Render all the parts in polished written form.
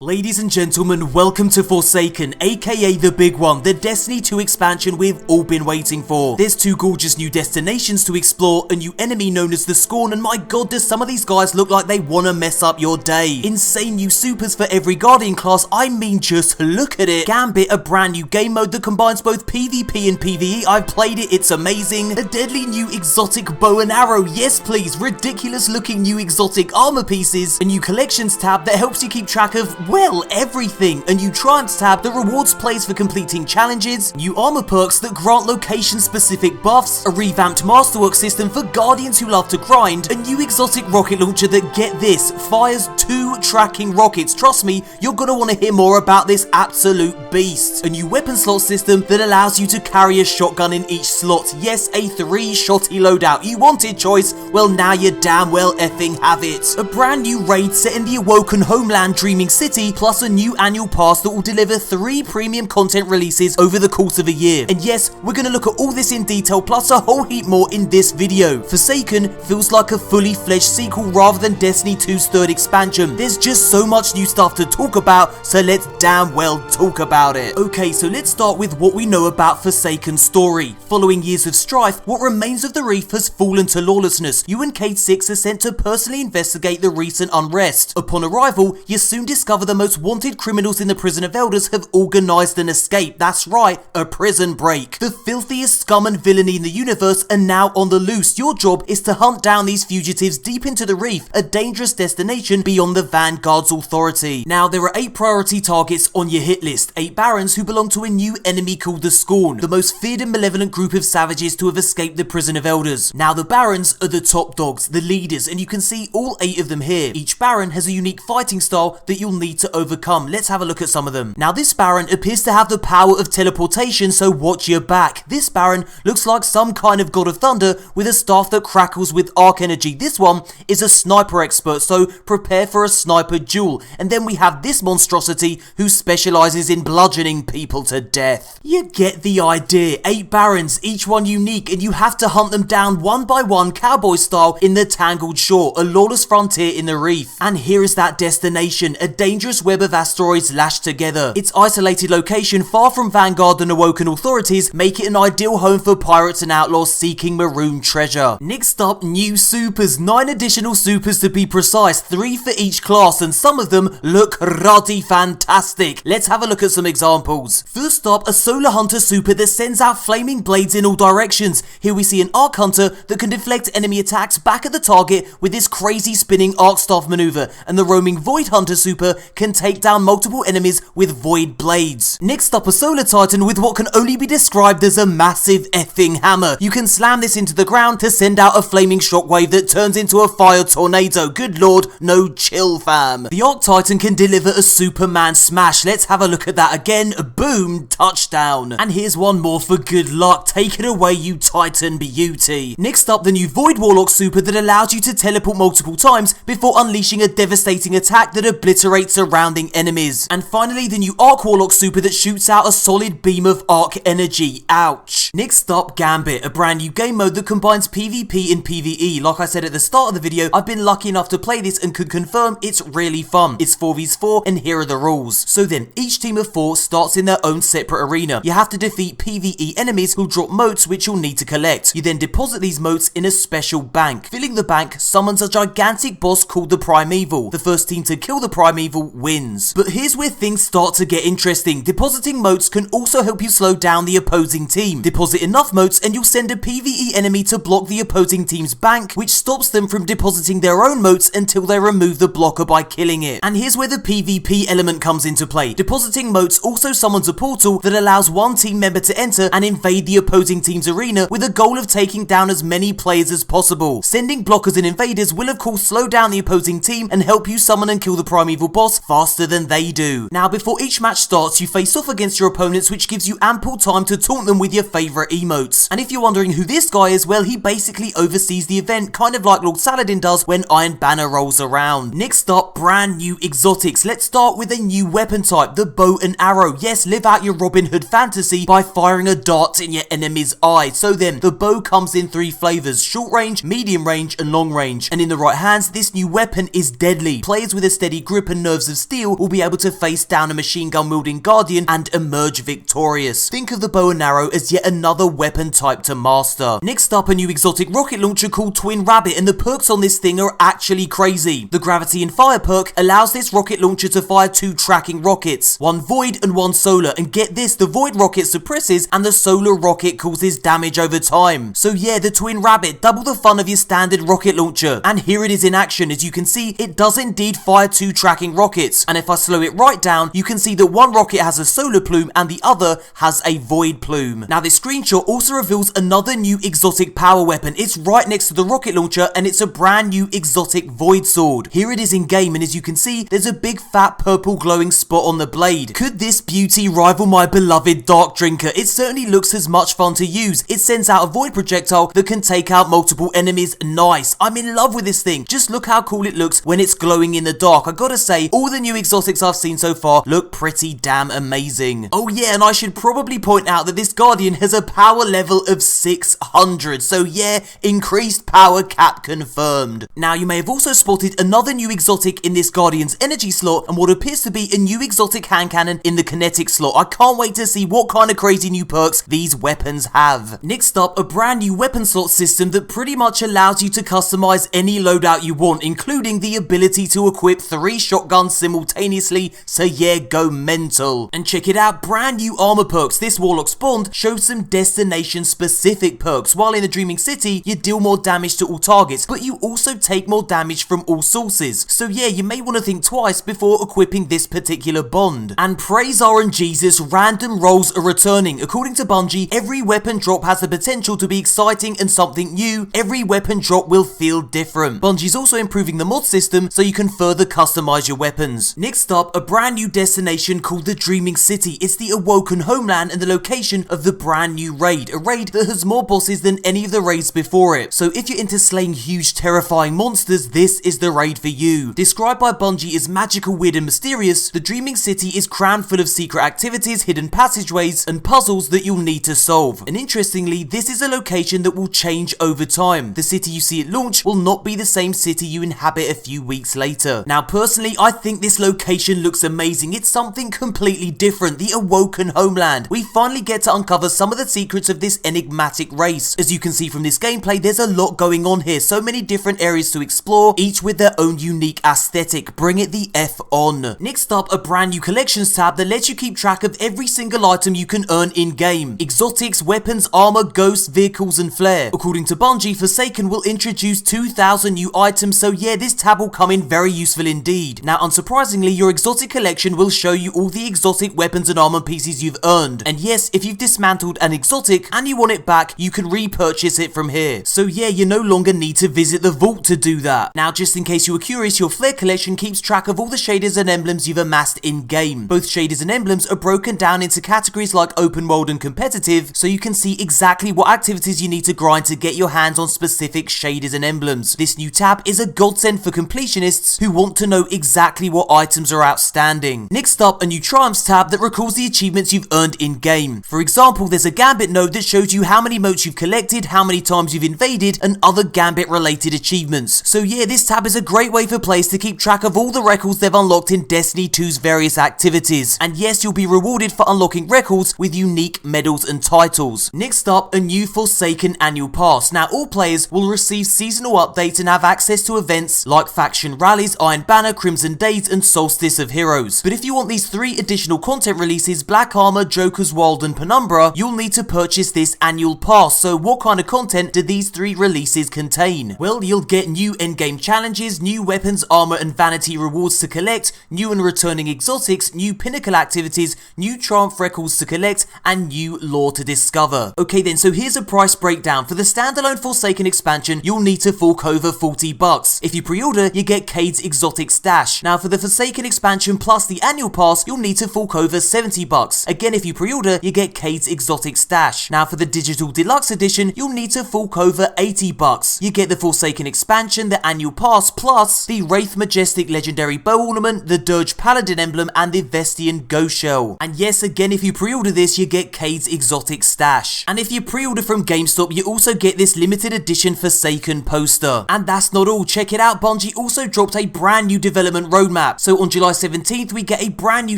Ladies and gentlemen, welcome to Forsaken, aka the big one, the Destiny 2 expansion we've all been waiting for. There's two gorgeous new destinations to explore, a new enemy known as the Scorn, and my god does some of these guys look like they wanna mess up your day. Insane new supers for every Guardian class, I mean just look at it. Gambit, a brand new game mode that combines both PvP and PvE, I've played it, it's amazing. A deadly new exotic bow and arrow, yes please, ridiculous looking new exotic armor pieces, a new collections tab that helps you keep track of well, everything. A new Triumphs tab that rewards players for completing challenges, new armor perks that grant location-specific buffs, a revamped masterwork system for Guardians who love to grind, a new exotic rocket launcher that, get this, fires 2 tracking rockets. Trust me, you're gonna want to hear more about this absolute beast. A new weapon slot system that allows you to carry a shotgun in each slot. Yes, a 3-shotty loadout. You wanted choice? Well, now you damn well effing have it. A brand new raid set in the Awoken homeland Dreaming City, plus a new annual pass that will deliver 3 premium content releases over the course of a year. And yes, we're going to look at all this in detail plus a whole heap more in this video. Forsaken feels like a fully fledged sequel rather than Destiny 2's 3rd expansion. There's just so much new stuff to talk about, so let's damn well talk about it. Okay, so let's start with what we know about Forsaken's story. Following years of strife, what remains of the Reef has fallen to lawlessness. You and Cade 6 are sent to personally investigate the recent unrest. Upon arrival, you soon discover the most wanted criminals in the Prison of Elders have organised an escape. That's right, a prison break. The filthiest scum and villainy in the universe are now on the loose. Your job is to hunt down these fugitives deep into the Reef, a dangerous destination beyond the Vanguard's authority. Now, there are 8 priority targets on your hit list, 8 barons who belong to a new enemy called the Scorn, the most feared and malevolent group of savages to have escaped the Prison of Elders. Now, the barons are the top dogs, the leaders, and you can see all 8 of them here. Each baron has a unique fighting style that you'll need to overcome. Let's have a look at some of them. Now, this baron appears to have the power of teleportation, so watch your back. This baron looks like some kind of god of thunder with a staff that crackles with arc energy. This one is a sniper expert, so prepare for a sniper duel. And then we have this monstrosity who specializes in bludgeoning people to death. You get the idea. 8 barons, each one unique, and you have to hunt them down one by one, cowboy style, in the Tangled Shore, a lawless frontier in the Reef. And here is that destination, a dangerous web of asteroids lashed together. Its isolated location, far from Vanguard and Awoken authorities, make it an ideal home for pirates and outlaws seeking maroon treasure. Next up, new supers. 9 additional supers to be precise, 3 for each class, and some of them look ruddy fantastic. Let's have a look at some examples. First up, a Solar Hunter super that sends out flaming blades in all directions. Here we see an Arc Hunter that can deflect enemy attacks back at the target with this crazy spinning Arc Staff maneuver, and the roaming Void Hunter super can take down multiple enemies with void blades. Next up, a Solar Titan with what can only be described as a massive effing hammer. You can slam this into the ground to send out a flaming shockwave that turns into a fire tornado. Good lord, no chill fam. The Arc Titan can deliver a Superman smash. Let's have a look at that again. Boom, touchdown. And here's one more for good luck. Take it away, you Titan beauty. Next up, the new Void Warlock super that allows you to teleport multiple times before unleashing a devastating attack that obliterates surrounding enemies. And finally, the new Arc Warlock super that shoots out a solid beam of arc energy. Ouch. Next up, Gambit, a brand new game mode that combines PvP and PvE. Like I said at the start of the video, I've been lucky enough to play this and could confirm it's really fun. It's 4v4 and here are the rules. So then, each team of 4 starts in their own separate arena. You have to defeat PvE enemies who'll drop motes which you'll need to collect. You then deposit these motes in a special bank. Filling the bank summons a gigantic boss called the Primeval. The first team to kill the Primeval wins. But here's where things start to get interesting. Depositing motes can also help you slow down the opposing team. Deposit enough motes and you'll send a PvE enemy to block the opposing team's bank, which stops them from depositing their own motes until they remove the blocker by killing it. And here's where the PvP element comes into play. Depositing motes also summons a portal that allows one team member to enter and invade the opposing team's arena with a goal of taking down as many players as possible. Sending blockers and invaders will of course slow down the opposing team and help you summon and kill the Primeval boss faster than they do. Now, before each match starts, you face off against your opponents, which gives you ample time to taunt them with your favourite emotes. And if you're wondering who this guy is, well, he basically oversees the event, kind of like Lord Saladin does when Iron Banner rolls around. Next up, brand new exotics. Let's start with a new weapon type, the bow and arrow. Yes, live out your Robin Hood fantasy by firing a dart in your enemy's eye. So then, the bow comes in 3 flavours, short range, medium range, and long range. And in the right hands, this new weapon is deadly. Players with a steady grip and nerves of of steel will be able to face down a machine gun wielding Guardian and emerge victorious. Think of the bow and arrow as yet another weapon type to master. Next up, a new exotic rocket launcher called Twin Rabbit, and the perks on this thing are actually crazy. The gravity and fire perk allows this rocket launcher to fire 2 tracking rockets, one void and one solar, and get this, the void rocket suppresses and the solar rocket causes damage over time. So yeah, the Twin Rabbit, double the fun of your standard rocket launcher. And here it is in action. As you can see, it does indeed fire 2 tracking rockets, and if I slow it right down, you can see that one rocket has a solar plume and the other has a void plume. Now this screenshot also reveals another new exotic power weapon. It's right next to the rocket launcher, and it's a brand new exotic void sword. Here it is in game, and as you can see, there's a big fat purple glowing spot on the blade. Could this beauty rival my beloved Dark Drinker? It certainly looks as much fun to use. It sends out a void projectile that can take out multiple enemies. Nice. I'm in love with this thing. Just look how cool it looks when it's glowing in the dark. I gotta say, all the new exotics I've seen so far look pretty damn amazing. Oh yeah, and I should probably point out that this Guardian has a power level of 600. So yeah, increased power cap confirmed. Now you may have also spotted another new exotic in this Guardian's energy slot, and what appears to be a new exotic hand cannon in the kinetic slot. I can't wait to see what kind of crazy new perks these weapons have. Next up, a brand new weapon slot system that pretty much allows you to customize any loadout you want, including the ability to equip 3 shotguns simultaneously, so yeah, go mental. And check it out, brand new armor perks. This Warlock spawned shows some destination specific perks. While in the Dreaming City, you deal more damage to all targets, but you also take more damage from all sources. So yeah, you may want to think twice before equipping this particular bond. And praise RNGesus, random rolls are returning. According to Bungie, every weapon drop has the potential to be exciting and something new. Every weapon drop will feel different. Bungie's also improving the mod system so you can further customize your weapons. Next up, a brand new destination called the Dreaming City. It's the Awoken homeland and the location of the brand new raid. A raid that has more bosses than any of the raids before it. So if you're into slaying huge terrifying monsters, this is the raid for you. Described by Bungie as magical, weird and mysterious, the Dreaming City is crammed full of secret activities, hidden passageways and puzzles that you'll need to solve. And interestingly, this is a location that will change over time. The city you see at launch will not be the same city you inhabit a few weeks later. Now personally, I think this location looks amazing. It's something completely different, the Awoken homeland. We finally get to uncover some of the secrets of this enigmatic race. As you can see from this gameplay, there's a lot going on here, so many different areas to explore, each with their own unique aesthetic. Bring it the F on. Next up, a brand new collections tab that lets you keep track of every single item you can earn in-game. Exotics, weapons, armor, ghosts, vehicles and flair. According to Bungie, Forsaken will introduce 2,000 new items, so yeah, this tab will come in very useful indeed. Now unsurprisingly, your exotic collection will show you all the exotic weapons and armor pieces you've earned. And yes, if you've dismantled an exotic and you want it back, you can repurchase it from here. So yeah, you no longer need to visit the vault to do that. Now just in case you were curious, your flair collection keeps track of all the shaders and emblems you've amassed in-game. Both shaders and emblems are broken down into categories like open world and competitive, so you can see exactly what activities you need to grind to get your hands on specific shaders and emblems. This new tab is a godsend for completionists who want to know exactly what items are outstanding. Next up, a new triumphs tab that records the achievements you've earned in-game. For example, there's a Gambit node that shows you how many motes you've collected, how many times you've invaded, and other Gambit related achievements. So yeah, this tab is a great way for players to keep track of all the records they've unlocked in Destiny 2's various activities. And yes, you'll be rewarded for unlocking records with unique medals and titles. Next up, a new Forsaken annual pass. Now all players will receive seasonal updates and have access to events like faction rallies, Iron Banner, Crimson Days and Solstice of Heroes. But if you want these 3 additional content releases, Black Armor, Joker's Wild and Penumbra, you'll need to purchase this annual pass. So what kind of content do these 3 releases contain? Well, you'll get new endgame challenges, new weapons, armor and vanity rewards to collect, new and returning exotics, new pinnacle activities, new triumph records to collect, and new lore to discover. Okay then, so here's a price breakdown. For the standalone Forsaken expansion, you'll need to fork over $40. If you pre-order, you get Cade's exotic stash. Now for the Forsaken expansion plus the annual pass, you'll need to fork over $70. Again, if you pre-order, you get Cade's exotic stash. Now for the digital deluxe edition, you'll need to fork over $80. You get the Forsaken expansion, the annual pass, plus the Wraith Majestic legendary bow ornament, the Dirge Paladin emblem, and the Vestian ghost shell. And yes, again, if you pre-order this, you get Cade's exotic stash. And if you pre-order from GameStop, you also get this limited edition Forsaken poster. And that's not all. Check it out, Bungie also dropped a brand new development roadmap roadmap. So on July 17th, we get a brand new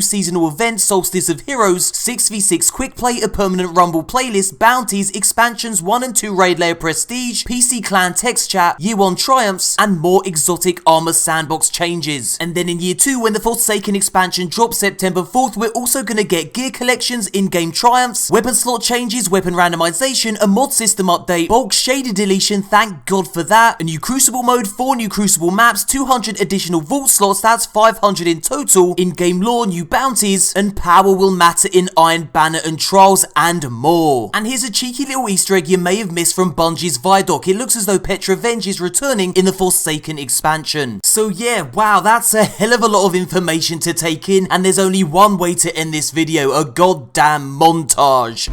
seasonal event, Solstice of Heroes, 6v6 quick play, a permanent rumble playlist, bounties, expansions 1 and 2 raid layer prestige, PC clan text chat, year 1 triumphs, and more exotic armor sandbox changes. And then in year 2, when the Forsaken expansion drops September 4th, we're also gonna get gear collections, in-game triumphs, weapon slot changes, weapon randomization, a mod system update, bulk shader deletion, thank god for that, a new Crucible mode, 4 new Crucible maps, 200 additional vault slots, that's 500 in total, in-game lore, new bounties, and power will matter in Iron Banner and Trials, and more. And here's a cheeky little Easter egg you may have missed from Bungie's Vidoc. It looks as though Petrovenge is returning in the Forsaken expansion. So yeah, wow, that's a hell of a lot of information to take in, and there's only one way to end this video, a goddamn montage.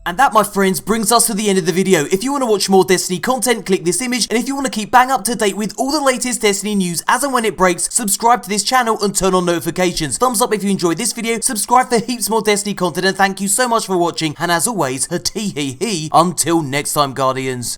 And that, my friends, brings us to the end of the video. If you want to watch more Destiny content, click this image, and if you want to keep bang up to date with all the latest Destiny news as and when it breaks, subscribe to this channel and turn on notifications. Thumbs up if you enjoyed this video, subscribe for heaps more Destiny content, and thank you so much for watching, and as always, a tee hee hee, until next time, Guardians.